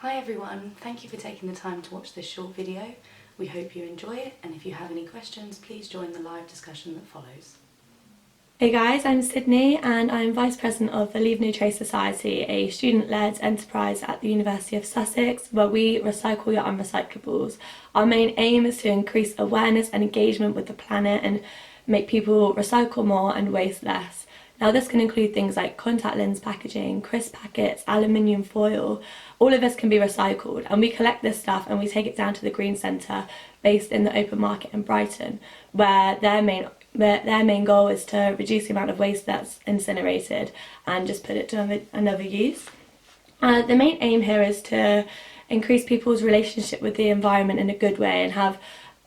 Hi everyone, thank you for taking the time to watch this short video. We hope you enjoy it, and if you have any questions, please join the live discussion that follows. Hey guys, I'm Sydney and I'm Vice President of the Leave No Trace Society, a student-led enterprise at the University of Sussex where we recycle your unrecyclables. Our main aim is to increase awareness and engagement with the planet and make people recycle more and waste less. Now this can include things like contact lens packaging, crisp packets, aluminium foil. All of this can be recycled, and we collect this stuff and we take it down to the Green Centre based in the open market in Brighton, where their main goal is to reduce the amount of waste that's incinerated and just put it to another use. The main aim here is to increase people's relationship with the environment in a good way and have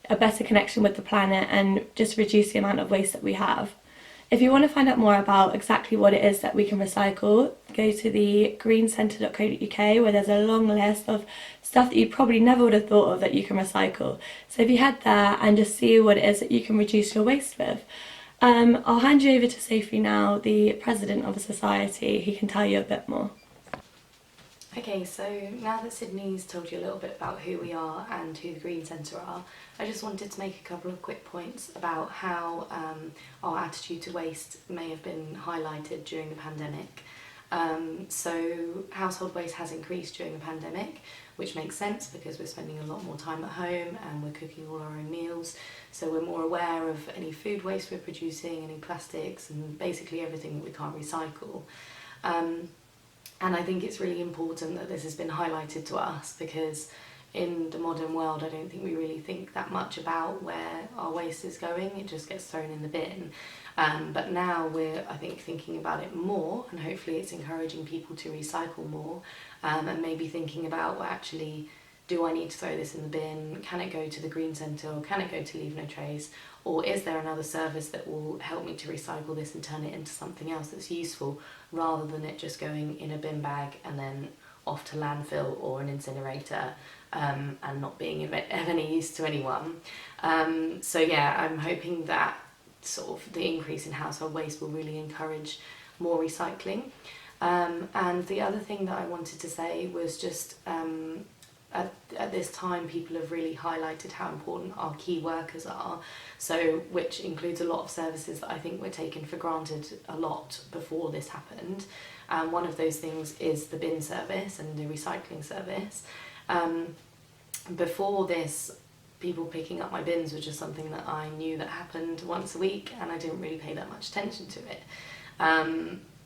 a better connection with the planet and just reduce the amount of waste that we have. If you want to find out more about exactly what it is that we can recycle, go to the greencentre.co.uk where there's a long list of stuff that you probably never would have thought of that you can recycle. So if you head there and just see what it is that you can reduce your waste with. I'll hand you over to Sophie now, the president of the society, who can tell you a bit more. Okay, so now that Sydney's told you a little bit about who we are and who the Green Centre are, I just wanted to make a couple of quick points about how our attitude to waste may have been highlighted during the pandemic. So household waste has increased during the pandemic, which makes sense because we're spending a lot more time at home and we're cooking all our own meals, so we're more aware of any food waste we're producing, any plastics, and basically everything that we can't recycle. And I think it's really important that this has been highlighted to us because in the modern world I don't think we really think that much about where our waste is going. It just gets thrown in the bin. But now we're, I think, thinking about it more, and hopefully it's encouraging people to recycle more, and maybe thinking about, well, actually, do I need to throw this in the bin? Can it go to the Green Centre, or can it go to Leave No Trace? Or is there another service that will help me to recycle this and turn it into something else that's useful, rather than it just going in a bin bag and then off to landfill or an incinerator, and not being of any use to anyone. So yeah, I'm hoping that sort of the increase in household waste will really encourage more recycling. And the other thing that I wanted to say was just at this time people have really highlighted how important our key workers are, so which includes a lot of services that I think were taken for granted a lot before this happened. One of those things is the bin service and the recycling service. Before this, people picking up my bins was just something that I knew that happened once a week and I didn't really pay that much attention to it.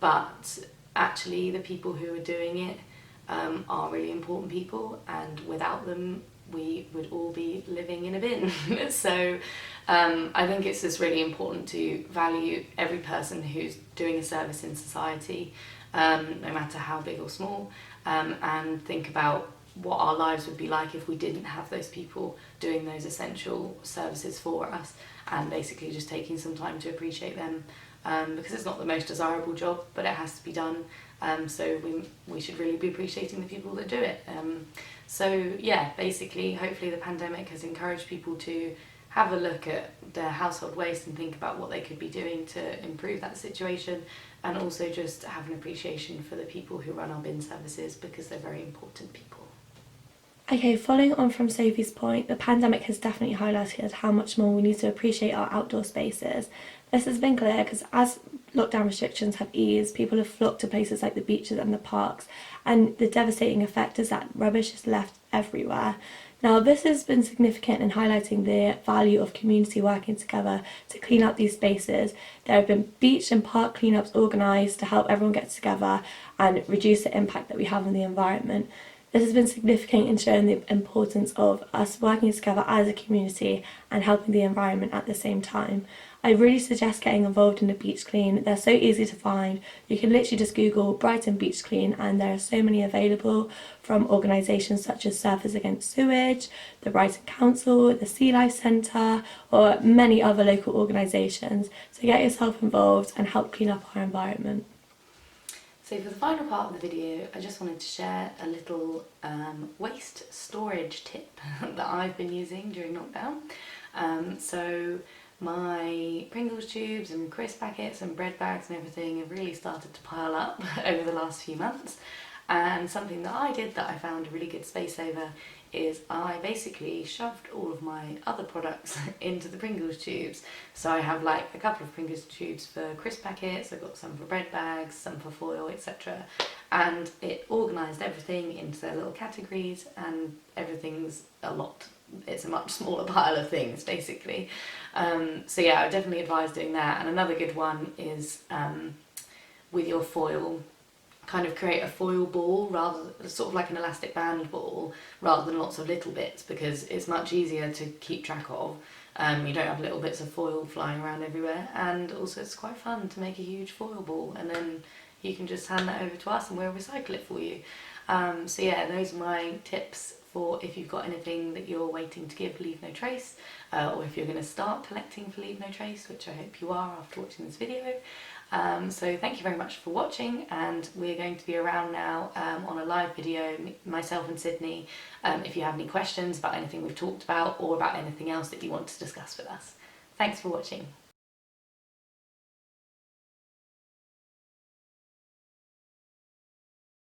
But actually the people who are doing it are really important people, and without them we would all be living in a bin. So I think it's just really important to value every person who's doing a service in society, no matter how big or small, and think about what our lives would be like if we didn't have those people doing those essential services for us, and basically just taking some time to appreciate them, because it's not the most desirable job, but it has to be done. So we should really be appreciating the people that do it. So yeah, basically, hopefully the pandemic has encouraged people to have a look at their household waste and think about what they could be doing to improve that situation, and also just have an appreciation for the people who run our bin services, because they're very important people. Okay, following on from Sophie's point, the pandemic has definitely highlighted how much more we need to appreciate our outdoor spaces. This has been clear because as lockdown restrictions have eased, people have flocked to places like the beaches and the parks, and the devastating effect is that rubbish is left everywhere. Now, this has been significant in highlighting the value of community working together to clean up these spaces. There have been beach and park cleanups organised to help everyone get together and reduce the impact that we have on the environment. This has been significant in showing the importance of us working together as a community and helping the environment at the same time. I really suggest getting involved in a beach clean. They're so easy to find. You can literally just Google Brighton Beach Clean and there are so many available from organisations such as Surfers Against Sewage, the Brighton Council, the Sea Life Centre, or many other local organisations. So get yourself involved and help clean up our environment. So for the final part of the video, I just wanted to share a little waste storage tip that I've been using during lockdown. So my Pringles tubes and crisp packets and bread bags and everything have really started to pile up over the last few months. And something that I did that I found a really good space saver is I basically shoved all of my other products into the Pringles tubes. So I have like a couple of Pringles tubes for crisp packets, I've got some for bread bags, some for foil, etc. And it organised everything into their little categories, and everything's it's a much smaller pile of things basically. So yeah, I would definitely advise doing that. And another good one is with your foil, kind of create a foil ball, sort of like an elastic band ball, rather than lots of little bits, because it's much easier to keep track of. You don't have little bits of foil flying around everywhere, and also it's quite fun to make a huge foil ball, and then you can just hand that over to us and we'll recycle it for you. So yeah, those are my tips for if you've got anything that you're waiting to give Leave No Trace, or if you're going to start collecting for Leave No Trace, which I hope you are after watching this video. So thank you very much for watching, and we're going to be around now on a live video, myself and Sydney, if you have any questions about anything we've talked about or about anything else that you want to discuss with us. Thanks for watching.